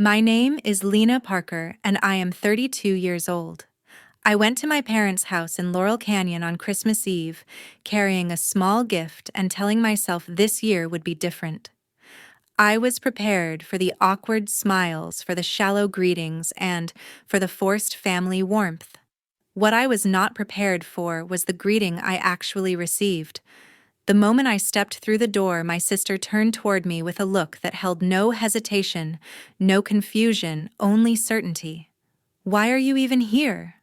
My name is Lena Parker, and I am 32 years old. I went to my parents' house in Laurel Canyon on Christmas Eve, carrying a small gift and telling myself this year would be different. I was prepared for the awkward smiles, for the shallow greetings, and for the forced family warmth. What I was not prepared for was the greeting I actually received. The moment I stepped through the door, my sister turned toward me with a look that held no hesitation, no confusion, only certainty. "Why are you even here?"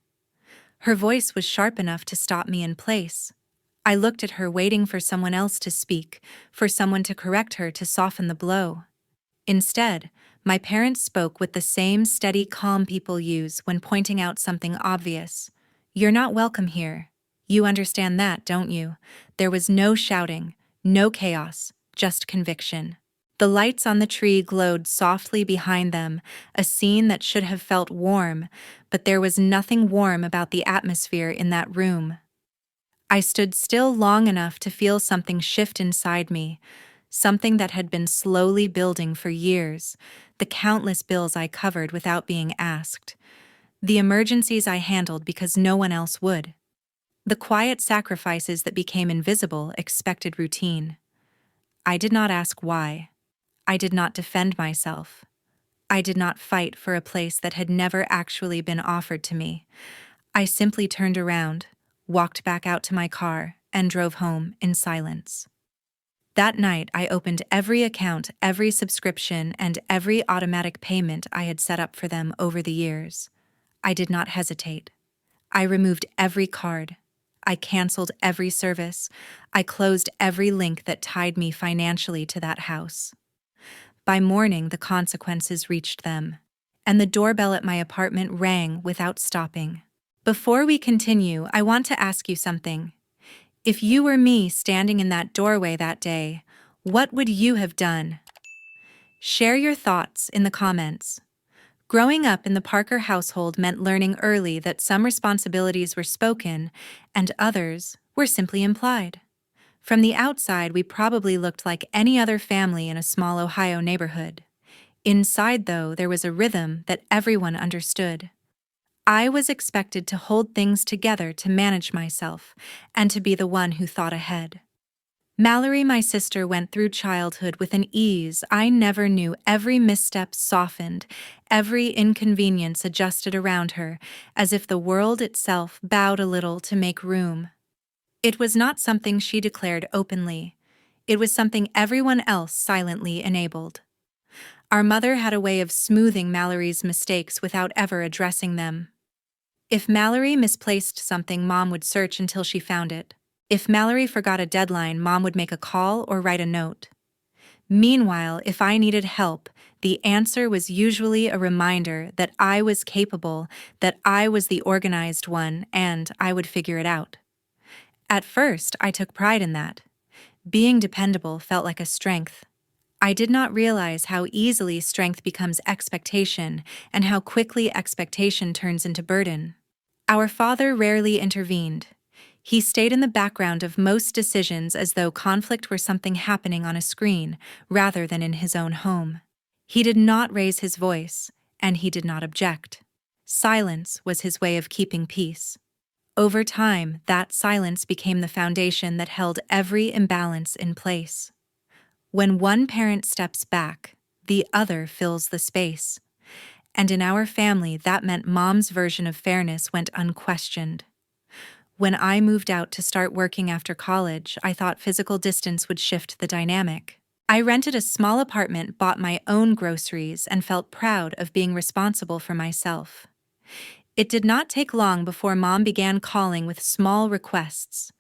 Her voice was sharp enough to stop me in place. I looked at her, waiting for someone else to speak, for someone to correct her, to soften the blow. Instead, my parents spoke with the same steady calm people use when pointing out something obvious. "You're not welcome here. You understand that, don't you?" There was no shouting, no chaos, just conviction. The lights on the tree glowed softly behind them, a scene that should have felt warm, but there was nothing warm about the atmosphere in that room. I stood still long enough to feel something shift inside me, something that had been slowly building for years, the countless bills I covered without being asked, the emergencies I handled because no one else would, the quiet sacrifices that became invisible, expected routine. I did not ask why. I did not defend myself. I did not fight for a place that had never actually been offered to me. I simply turned around, walked back out to my car, and drove home in silence. That night, I opened every account, every subscription, and every automatic payment I had set up for them over the years. I did not hesitate. I removed every card. I canceled every service. I closed every link that tied me financially to that house. By morning, the consequences reached them, and the doorbell at my apartment rang without stopping. Before we continue, I want to ask you something. If you were me standing in that doorway that day, what would you have done? Share your thoughts in the comments. Growing up in the Parker household meant learning early that some responsibilities were spoken and others were simply implied. From the outside, we probably looked like any other family in a small Ohio neighborhood. Inside, though, there was a rhythm that everyone understood. I was expected to hold things together, to manage myself, and to be the one who thought ahead. Mallory, my sister, went through childhood with an ease I never knew. Every misstep softened, every inconvenience adjusted around her, as if the world itself bowed a little to make room. It was not something she declared openly. It was something everyone else silently enabled. Our mother had a way of smoothing Mallory's mistakes without ever addressing them. If Mallory misplaced something, Mom would search until she found it. If Mallory forgot a deadline, Mom would make a call or write a note. Meanwhile, if I needed help, the answer was usually a reminder that I was capable, that I was the organized one, and I would figure it out. At first, I took pride in that. Being dependable felt like a strength. I did not realize how easily strength becomes expectation and how quickly expectation turns into burden. Our father rarely intervened. He stayed in the background of most decisions, as though conflict were something happening on a screen rather than in his own home. He did not raise his voice, and he did not object. Silence was his way of keeping peace. Over time, that silence became the foundation that held every imbalance in place. When one parent steps back, the other fills the space. And in our family, that meant Mom's version of fairness went unquestioned. When I moved out to start working after college, I thought physical distance would shift the dynamic. I rented a small apartment, bought my own groceries, and felt proud of being responsible for myself. It did not take long before Mom began calling with small requests.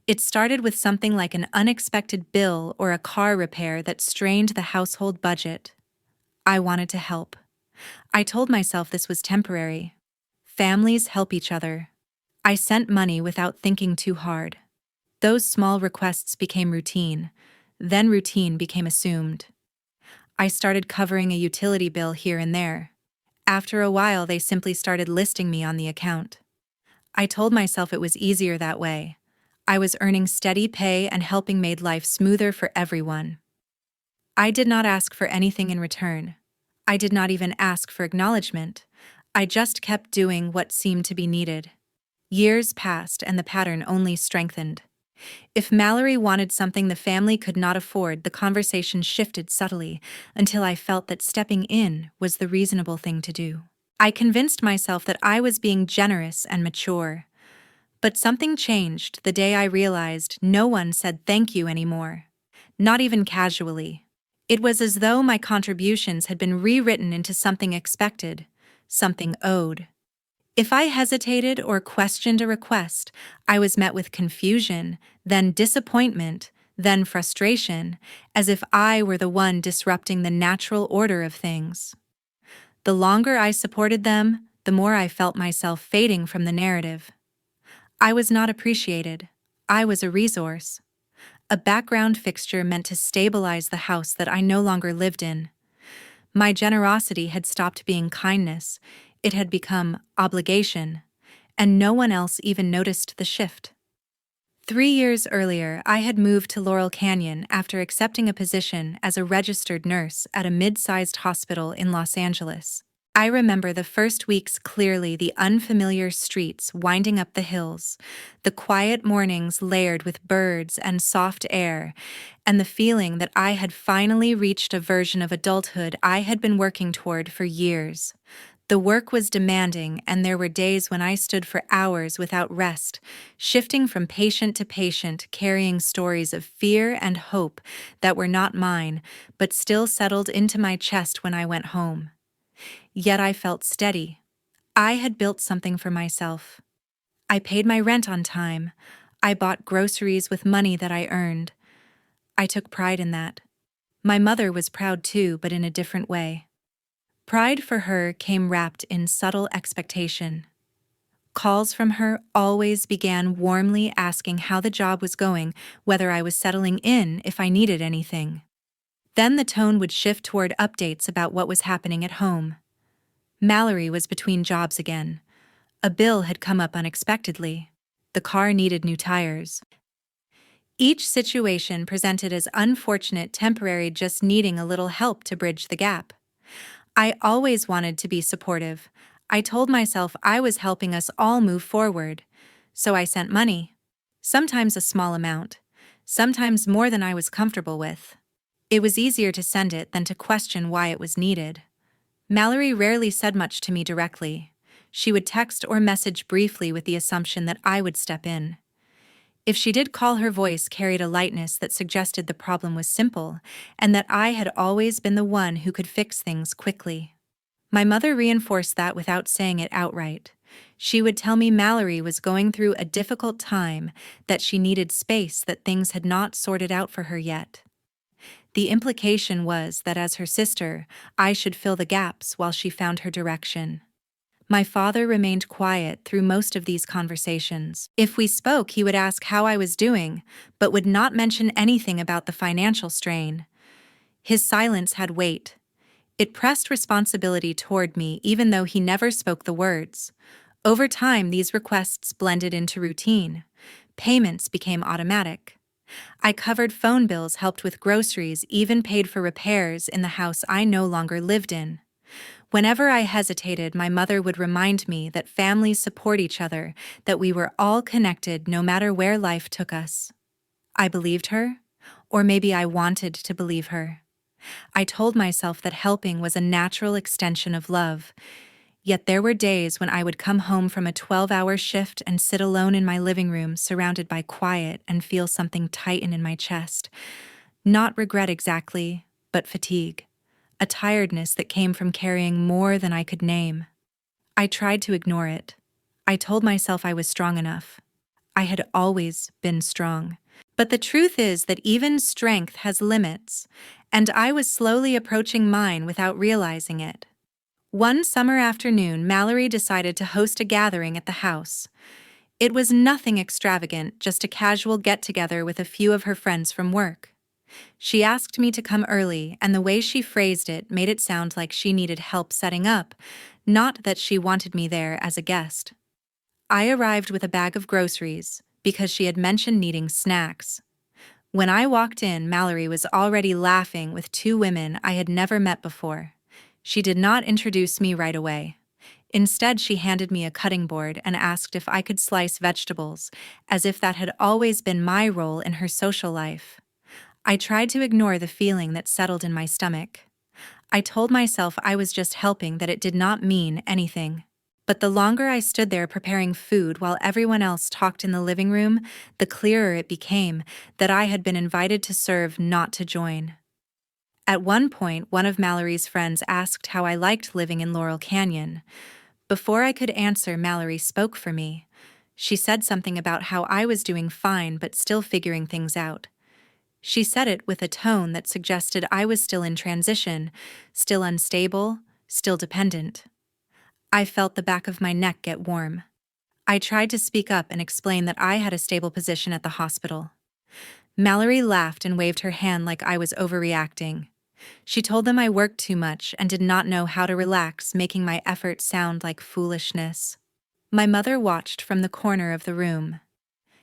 It started with something like an unexpected bill or a car repair that strained the household budget. I wanted to help. I told myself this was temporary. Families help each other. I sent money without thinking too hard. Those small requests became routine. Then routine became assumed. I started covering a utility bill here and there. After a while, they simply started listing me on the account. I told myself it was easier that way. I was earning steady pay, and helping made life smoother for everyone. I did not ask for anything in return. I did not even ask for acknowledgement. I just kept doing what seemed to be needed. Years passed and the pattern only strengthened. If Mallory wanted something the family could not afford, the conversation shifted subtly until I felt that stepping in was the reasonable thing to do. I convinced myself that I was being generous and mature. But something changed the day I realized no one said thank you anymore. Not even casually. It was as though my contributions had been rewritten into something expected, something owed. If I hesitated or questioned a request, I was met with confusion, then disappointment, then frustration, as if I were the one disrupting the natural order of things. The longer I supported them, the more I felt myself fading from the narrative. I was not appreciated. I was a resource. A background fixture meant to stabilize the house that I no longer lived in. My generosity had stopped being kindness. It had become obligation, and no one else even noticed the shift. 3 years earlier, I had moved to Laurel Canyon after accepting a position as a registered nurse at a mid-sized hospital in Los Angeles. I remember the first weeks clearly: the unfamiliar streets winding up the hills, the quiet mornings layered with birds and soft air, and the feeling that I had finally reached a version of adulthood I had been working toward for years. The work was demanding, and there were days when I stood for hours without rest, shifting from patient to patient, carrying stories of fear and hope that were not mine, but still settled into my chest when I went home. Yet I felt steady. I had built something for myself. I paid my rent on time. I bought groceries with money that I earned. I took pride in that. My mother was proud too, but in a different way. Pride for her came wrapped in subtle expectation. Calls from her always began warmly asking how the job was going, whether I was settling in, if I needed anything. Then the tone would shift toward updates about what was happening at home. Mallory was between jobs again. A bill had come up unexpectedly. The car needed new tires. Each situation presented as unfortunate, temporary, just needing a little help to bridge the gap. I always wanted to be supportive. I told myself I was helping us all move forward. So I sent money. Sometimes a small amount. Sometimes more than I was comfortable with. It was easier to send it than to question why it was needed. Mallory rarely said much to me directly. She would text or message briefly with the assumption that I would step in. If she did call, her voice carried a lightness that suggested the problem was simple, and that I had always been the one who could fix things quickly. My mother reinforced that without saying it outright. She would tell me Mallory was going through a difficult time, that she needed space, that things had not sorted out for her yet. The implication was that as her sister, I should fill the gaps while she found her direction. My father remained quiet through most of these conversations. If we spoke, he would ask how I was doing, but would not mention anything about the financial strain. His silence had weight. It pressed responsibility toward me, even though he never spoke the words. Over time, these requests blended into routine. Payments became automatic. I covered phone bills, helped with groceries, even paid for repairs in the house I no longer lived in. Whenever I hesitated, my mother would remind me that families support each other, that we were all connected no matter where life took us. I believed her, or maybe I wanted to believe her. I told myself that helping was a natural extension of love. Yet there were days when I would come home from a 12-hour shift and sit alone in my living room, surrounded by quiet, and feel something tighten in my chest. Not regret exactly, but fatigue. A tiredness that came from carrying more than I could name. I tried to ignore it. I told myself I was strong enough. I had always been strong. But the truth is that even strength has limits, and I was slowly approaching mine without realizing it. One summer afternoon, Mallory decided to host a gathering at the house. It was nothing extravagant, just a casual get-together with a few of her friends from work. She asked me to come early, and the way she phrased it made it sound like she needed help setting up, not that she wanted me there as a guest. I arrived with a bag of groceries, because she had mentioned needing snacks. When I walked in, Mallory was already laughing with two women I had never met before. She did not introduce me right away. Instead, she handed me a cutting board and asked if I could slice vegetables, as if that had always been my role in her social life. I tried to ignore the feeling that settled in my stomach. I told myself I was just helping, that it did not mean anything. But the longer I stood there preparing food while everyone else talked in the living room, the clearer it became that I had been invited to serve, not to join. At one point, one of Mallory's friends asked how I liked living in Laurel Canyon. Before I could answer, Mallory spoke for me. She said something about how I was doing fine but still figuring things out. She said it with a tone that suggested I was still in transition, still unstable, still dependent. I felt the back of my neck get warm. I tried to speak up and explain that I had a stable position at the hospital. Mallory laughed and waved her hand like I was overreacting. She told them I worked too much and did not know how to relax, making my effort sound like foolishness. My mother watched from the corner of the room.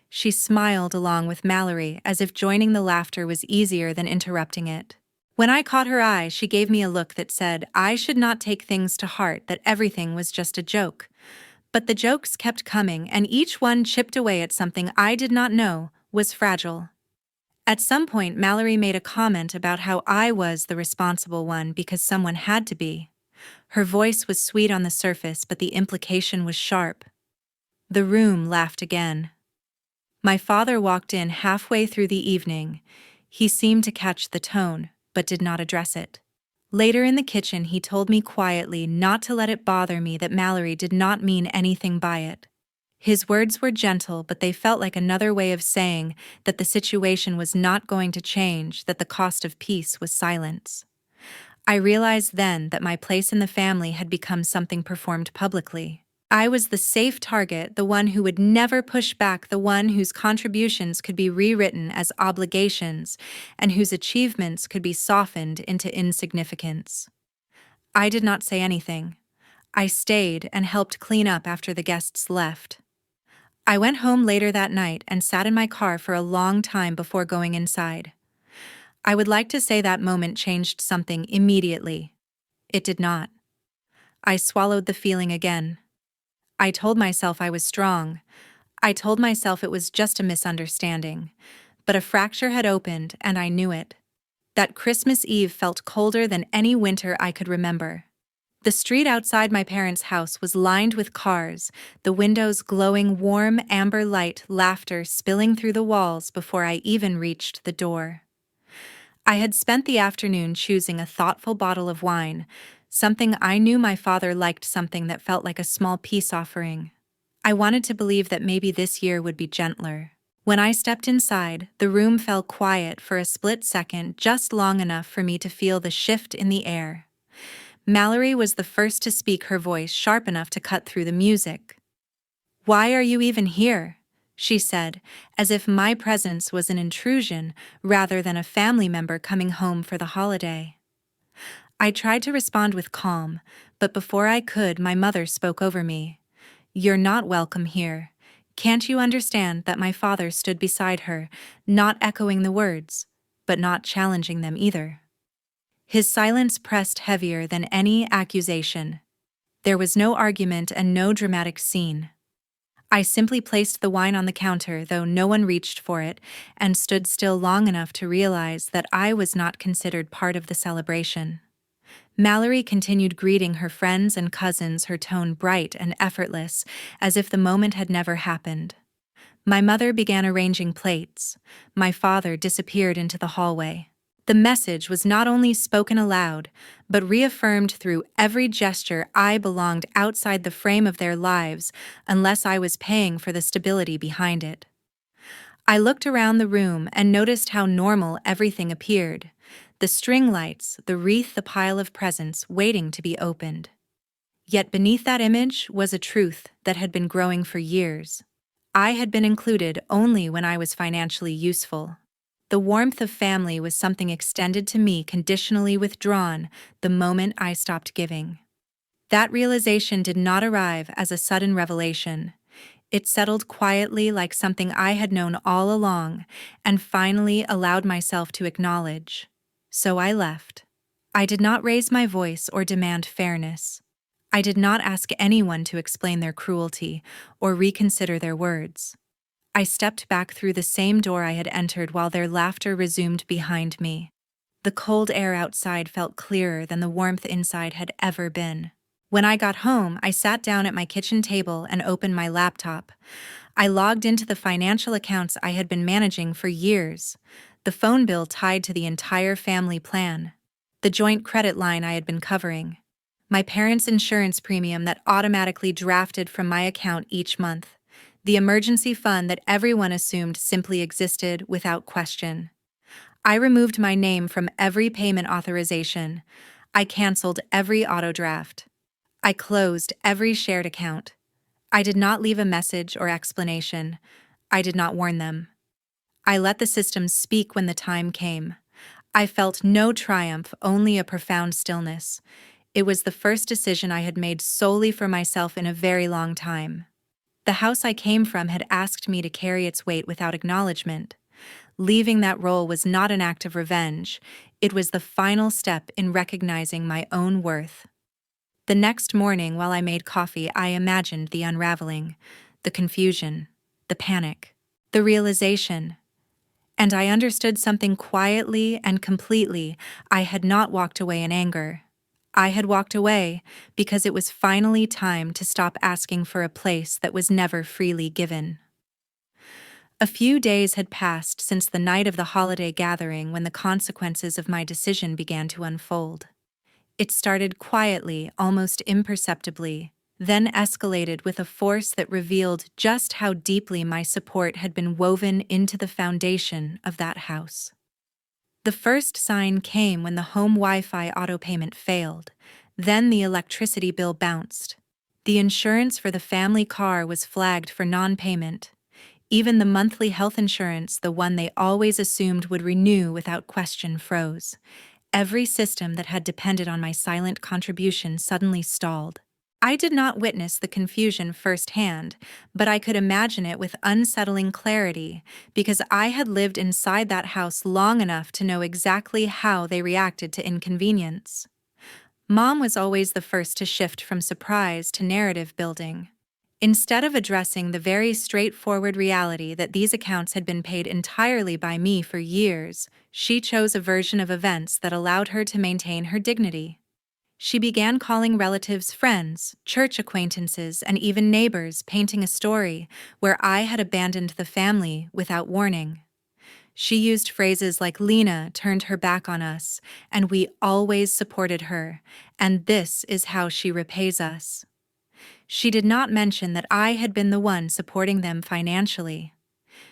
She smiled along with Mallory, as if joining the laughter was easier than interrupting it. When I caught her eye, she gave me a look that said I should not take things to heart, that everything was just a joke. But the jokes kept coming, and each one chipped away at something I did not know was fragile. At some point, Mallory made a comment about how I was the responsible one because someone had to be. Her voice was sweet on the surface, but the implication was sharp. The room laughed again. My father walked in halfway through the evening. He seemed to catch the tone, but did not address it. Later in the kitchen, he told me quietly not to let it bother me that Mallory did not mean anything by it. His words were gentle, but they felt like another way of saying that the situation was not going to change, that the cost of peace was silence. I realized then that my place in the family had become something performed publicly. I was the safe target, the one who would never push back, the one whose contributions could be rewritten as obligations and whose achievements could be softened into insignificance. I did not say anything. I stayed and helped clean up after the guests left. I went home later that night and sat in my car for a long time before going inside. I would like to say that moment changed something immediately. It did not. I swallowed the feeling again. I told myself I was strong. I told myself it was just a misunderstanding. But a fracture had opened, and I knew it. That Christmas Eve felt colder than any winter I could remember. The street outside my parents' house was lined with cars, the windows glowing warm amber light, laughter spilling through the walls before I even reached the door. I had spent the afternoon choosing a thoughtful bottle of wine, something I knew my father liked, something that felt like a small peace offering. I wanted to believe that maybe this year would be gentler. When I stepped inside, the room fell quiet for a split second, just long enough for me to feel the shift in the air. Mallory was the first to speak, her voice sharp enough to cut through the music. "Why are you even here?" she said, as if my presence was an intrusion rather than a family member coming home for the holiday. I tried to respond with calm, but before I could, my mother spoke over me. "You're not welcome here. Can't you understand?" That my father stood beside her, not echoing the words, but not challenging them either. His silence pressed heavier than any accusation. There was no argument and no dramatic scene. I simply placed the wine on the counter, though no one reached for it, and stood still long enough to realize that I was not considered part of the celebration. Mallory continued greeting her friends and cousins, her tone bright and effortless, as if the moment had never happened. My mother began arranging plates. My father disappeared into the hallway. The message was not only spoken aloud, but reaffirmed through every gesture. I belonged outside the frame of their lives, unless I was paying for the stability behind it. I looked around the room and noticed how normal everything appeared. The string lights, the wreath, the pile of presents waiting to be opened. Yet beneath that image was a truth that had been growing for years. I had been included only when I was financially useful. The warmth of family was something extended to me, conditionally withdrawn the moment I stopped giving. That realization did not arrive as a sudden revelation. It settled quietly, like something I had known all along, and finally allowed myself to acknowledge. So I left. I did not raise my voice or demand fairness. I did not ask anyone to explain their cruelty or reconsider their words. I stepped back through the same door I had entered while their laughter resumed behind me. The cold air outside felt clearer than the warmth inside had ever been. When I got home, I sat down at my kitchen table and opened my laptop. I logged into the financial accounts I had been managing for years, the phone bill tied to the entire family plan, the joint credit line I had been covering, my parents' insurance premium that automatically drafted from my account each month, the emergency fund that everyone assumed simply existed without question. I removed my name from every payment authorization. I canceled every auto draft. I closed every shared account. I did not leave a message or explanation. I did not warn them. I let the system speak when the time came. I felt no triumph, only a profound stillness. It was the first decision I had made solely for myself in a very long time. The house I came from had asked me to carry its weight without acknowledgement. Leaving that role was not an act of revenge. It was the final step in recognizing my own worth. The next morning, while I made coffee, I imagined the unraveling, the confusion, the panic, the realization. And I understood something quietly and completely. I had not walked away in anger. I had walked away because it was finally time to stop asking for a place that was never freely given. A few days had passed since the night of the holiday gathering when the consequences of my decision began to unfold. It started quietly, almost imperceptibly, then escalated with a force that revealed just how deeply my support had been woven into the foundation of that house. The first sign came when the home Wi-Fi autopayment failed. Then the electricity bill bounced. The insurance for the family car was flagged for non-payment. Even the monthly health insurance, the one they always assumed would renew without question, froze. Every system that had depended on my silent contribution suddenly stalled. I did not witness the confusion firsthand, but I could imagine it with unsettling clarity because I had lived inside that house long enough to know exactly how they reacted to inconvenience. Mom was always the first to shift from surprise to narrative building. Instead of addressing the very straightforward reality that these accounts had been paid entirely by me for years, she chose a version of events that allowed her to maintain her dignity. She began calling relatives friends, church acquaintances, and even neighbors, painting a story where I had abandoned the family without warning. She used phrases like Lena turned her back on us, and we always supported her, and this is how she repays us. She did not mention that I had been the one supporting them financially.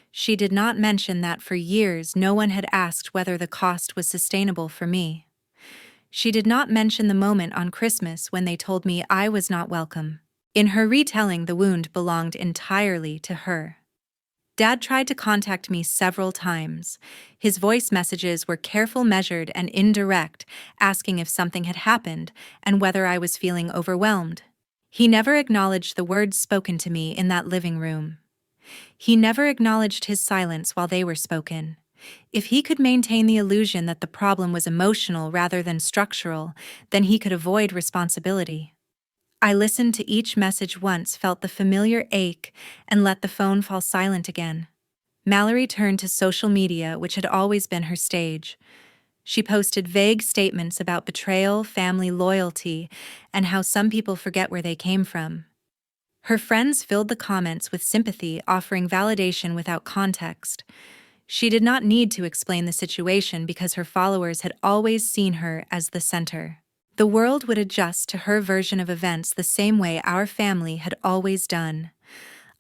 She did not mention that for years no one had asked whether the cost was sustainable for me. She did not mention the moment on Christmas when they told me I was not welcome. In her retelling, the wound belonged entirely to her. Dad tried to contact me several times. His voice messages were careful, measured, and indirect, asking if something had happened and whether I was feeling overwhelmed. He never acknowledged the words spoken to me in that living room. He never acknowledged his silence while they were spoken. If he could maintain the illusion that the problem was emotional rather than structural, then he could avoid responsibility. I listened to each message once, felt the familiar ache, and let the phone fall silent again. Mallory turned to social media, which had always been her stage. She posted vague statements about betrayal, family loyalty, and how some people forget where they came from. Her friends filled the comments with sympathy, offering validation without context. She did not need to explain the situation because her followers had always seen her as the center. The world would adjust to her version of events the same way our family had always done.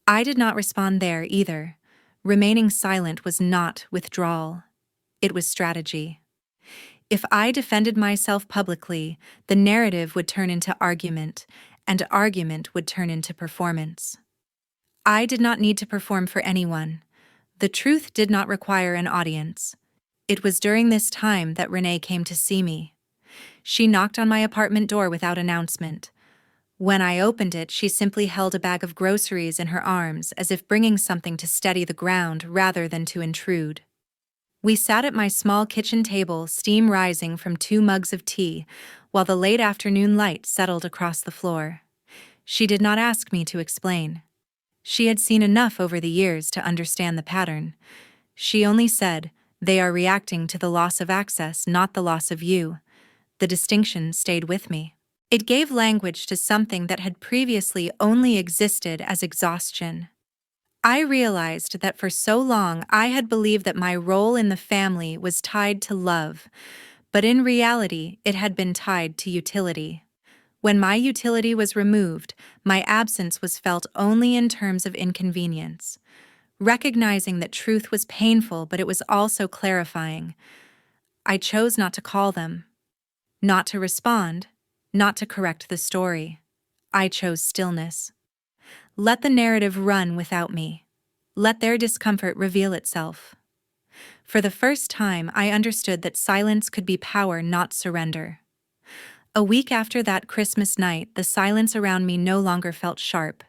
I did not respond there either. Remaining silent was not withdrawal. It was strategy. If I defended myself publicly, the narrative would turn into argument, and argument would turn into performance. I did not need to perform for anyone. The truth did not require an audience. It was during this time that Renee came to see me. She knocked on my apartment door without announcement. When I opened it, she simply held a bag of groceries in her arms, as if bringing something to steady the ground rather than to intrude. We sat at my small kitchen table, steam rising from 2 mugs of tea, while the late afternoon light settled across the floor. She did not ask me to explain. She had seen enough over the years to understand the pattern. She only said, "They are reacting to the loss of access, not the loss of you." The distinction stayed with me. It gave language to something that had previously only existed as exhaustion. I realized that for so long I had believed that my role in the family was tied to love, but in reality it had been tied to utility. When my utility was removed, my absence was felt only in terms of inconvenience. Recognizing that truth was painful, but it was also clarifying, I chose not to call them, not to respond, not to correct the story. I chose stillness. Let the narrative run without me. Let their discomfort reveal itself. For the first time, I understood that silence could be power, not surrender. A week after that Christmas night, the silence around me no longer felt sharp.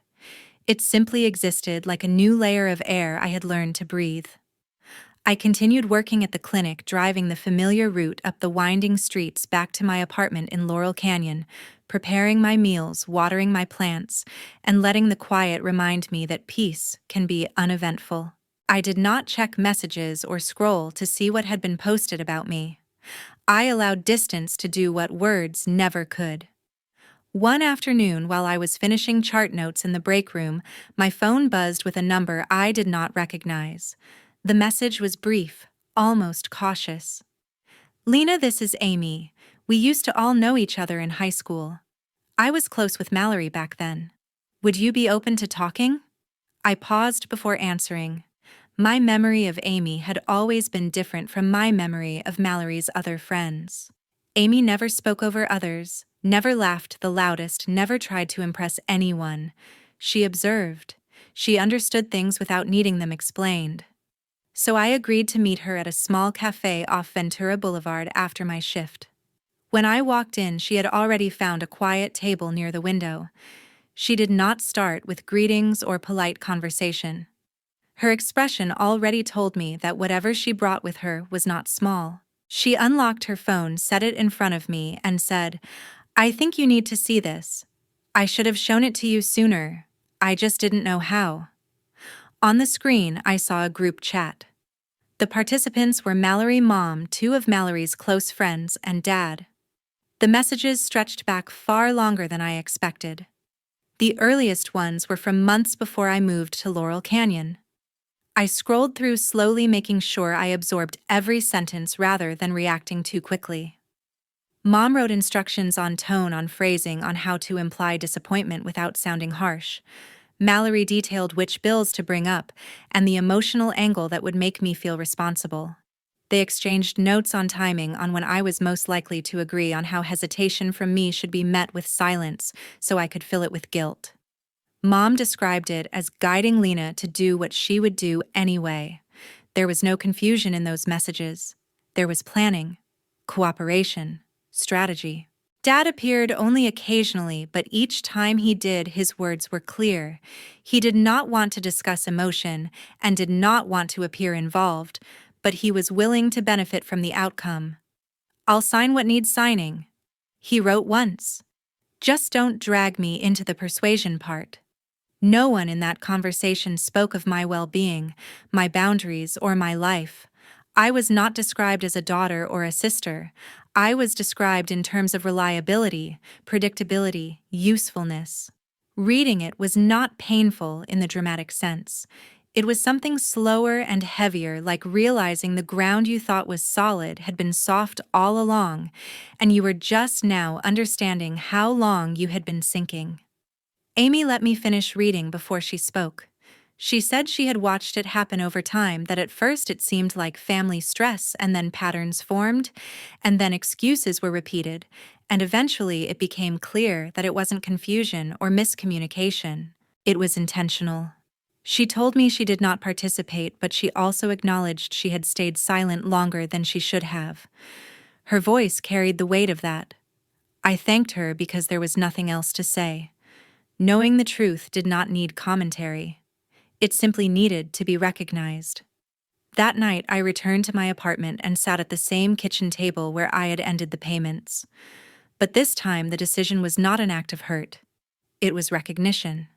It simply existed like a new layer of air I had learned to breathe. I continued working at the clinic, driving the familiar route up the winding streets back to my apartment in Laurel Canyon, preparing my meals, watering my plants, and letting the quiet remind me that peace can be uneventful. I did not check messages or scroll to see what had been posted about me. I allowed distance to do what words never could. One afternoon, while I was finishing chart notes in the break room, my phone buzzed with a number I did not recognize. The message was brief, almost cautious. "Lena, this is Amy. We used to all know each other in high school. I was close with Mallory back then. Would you be open to talking?" I paused before answering. My memory of Amy had always been different from my memory of Mallory's other friends. Amy never spoke over others, never laughed the loudest, never tried to impress anyone. She observed. She understood things without needing them explained. So I agreed to meet her at a small cafe off Ventura Boulevard after my shift. When I walked in, she had already found a quiet table near the window. She did not start with greetings or polite conversation. Her expression already told me that whatever she brought with her was not small. She unlocked her phone, set it in front of me, and said, "I think you need to see this. I should have shown it to you sooner. I just didn't know how." On the screen, I saw a group chat. The participants were Mallory Mom, 2 of Mallory's close friends, and Dad. The messages stretched back far longer than I expected. The earliest ones were from months before I moved to Laurel Canyon. I scrolled through slowly, making sure I absorbed every sentence rather than reacting too quickly. Mom wrote instructions on tone, on phrasing, on how to imply disappointment without sounding harsh. Mallory detailed which bills to bring up and the emotional angle that would make me feel responsible. They exchanged notes on timing, on when I was most likely to agree, on how hesitation from me should be met with silence so I could fill it with guilt. Mom described it as guiding Lena to do what she would do anyway. There was no confusion in those messages. There was planning, cooperation, strategy. Dad appeared only occasionally, but each time he did, his words were clear. He did not want to discuss emotion and did not want to appear involved, but he was willing to benefit from the outcome. "I'll sign what needs signing," he wrote once. "Just don't drag me into the persuasion part." No one in that conversation spoke of my well-being, my boundaries, or my life. I was not described as a daughter or a sister. I was described in terms of reliability, predictability, usefulness. Reading it was not painful in the dramatic sense. It was something slower and heavier, like realizing the ground you thought was solid had been soft all along, and you were just now understanding how long you had been sinking. Amy let me finish reading before she spoke. She said she had watched it happen over time, that at first it seemed like family stress, and then patterns formed, and then excuses were repeated, and eventually it became clear that it wasn't confusion or miscommunication. It was intentional. She told me she did not participate, but she also acknowledged she had stayed silent longer than she should have. Her voice carried the weight of that. I thanked her because there was nothing else to say. Knowing the truth did not need commentary. It simply needed to be recognized. That night, I returned to my apartment and sat at the same kitchen table where I had ended the payments. But this time, the decision was not an act of hurt. It was recognition.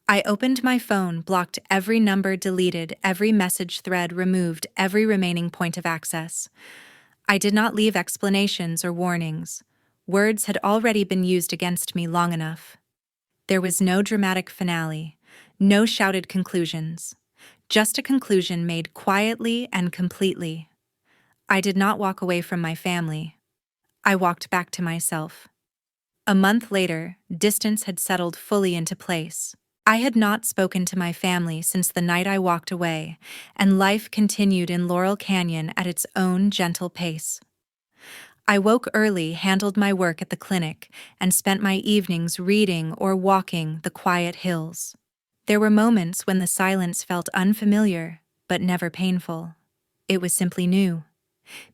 I opened my phone, blocked every number, deleted every message thread, removed every remaining point of access. I did not leave explanations or warnings. Words had already been used against me long enough. There was no dramatic finale, no shouted conclusions, just a conclusion made quietly and completely. I did not walk away from my family. I walked back to myself. A month later, distance had settled fully into place. I had not spoken to my family since the night I walked away, and life continued in Laurel Canyon at its own gentle pace. I woke early, handled my work at the clinic, and spent my evenings reading or walking the quiet hills. There were moments when the silence felt unfamiliar, but never painful. It was simply new.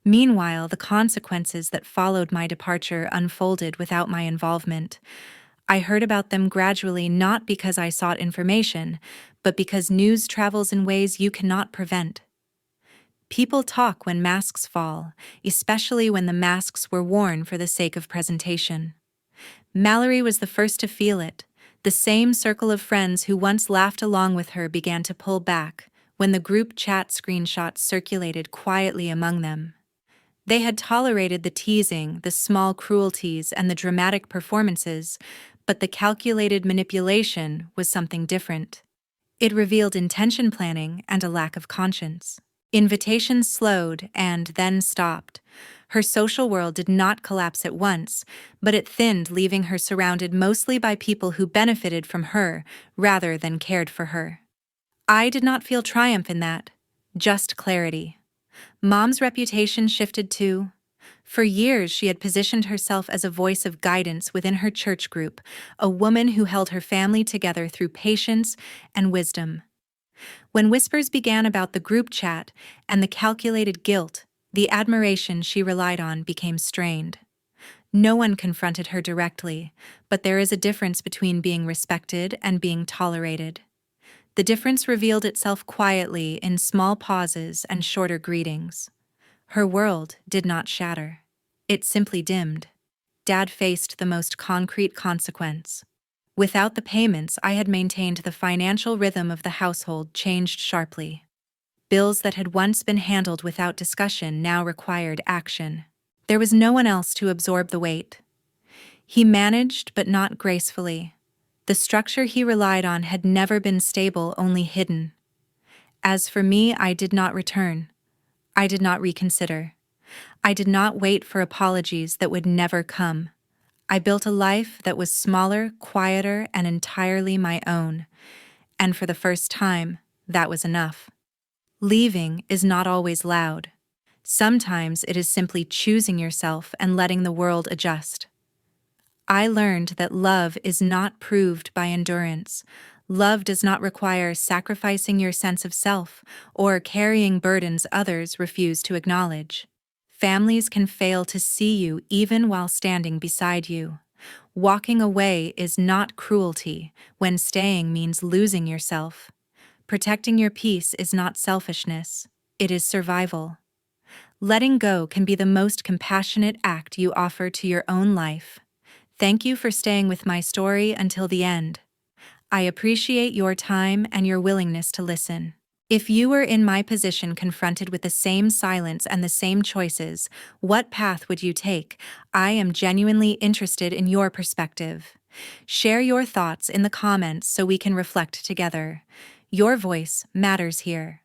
Meanwhile, the consequences that followed my departure unfolded without my involvement. I heard about them gradually, not because I sought information, but because news travels in ways you cannot prevent. People talk when masks fall, especially when the masks were worn for the sake of presentation. Mallory was the first to feel it. The same circle of friends who once laughed along with her began to pull back when the group chat screenshots circulated quietly among them. They had tolerated the teasing, the small cruelties, and the dramatic performances, but the calculated manipulation was something different. It revealed intention planning and a lack of conscience. Invitations slowed and then stopped. Her social world did not collapse at once, but it thinned, leaving her surrounded mostly by people who benefited from her rather than cared for her. I did not feel triumph in that, just clarity. Mom's reputation shifted too. For years, she had positioned herself as a voice of guidance within her church group, a woman who held her family together through patience and wisdom. When whispers began about the group chat and the calculated guilt, the admiration she relied on became strained. No one confronted her directly, but there is a difference between being respected and being tolerated. The difference revealed itself quietly in small pauses and shorter greetings. Her world did not shatter. It simply dimmed. Dad faced the most concrete consequence. Without the payments I had maintained, the financial rhythm of the household changed sharply. Bills that had once been handled without discussion now required action. There was no one else to absorb the weight. He managed, but not gracefully. The structure he relied on had never been stable, only hidden. As for me, I did not return. I did not reconsider. I did not wait for apologies that would never come. I built a life that was smaller, quieter, and entirely my own. And for the first time, that was enough. Leaving is not always loud. Sometimes it is simply choosing yourself and letting the world adjust. I learned that love is not proved by endurance. Love does not require sacrificing your sense of self or carrying burdens others refuse to acknowledge. Families can fail to see you even while standing beside you. Walking away is not cruelty when staying means losing yourself. Protecting your peace is not selfishness, it is survival. Letting go can be the most compassionate act you offer to your own life. Thank you for staying with my story until the end. I appreciate your time and your willingness to listen. If you were in my position, confronted with the same silence and the same choices, what path would you take? I am genuinely interested in your perspective. Share your thoughts in the comments so we can reflect together. Your voice matters here.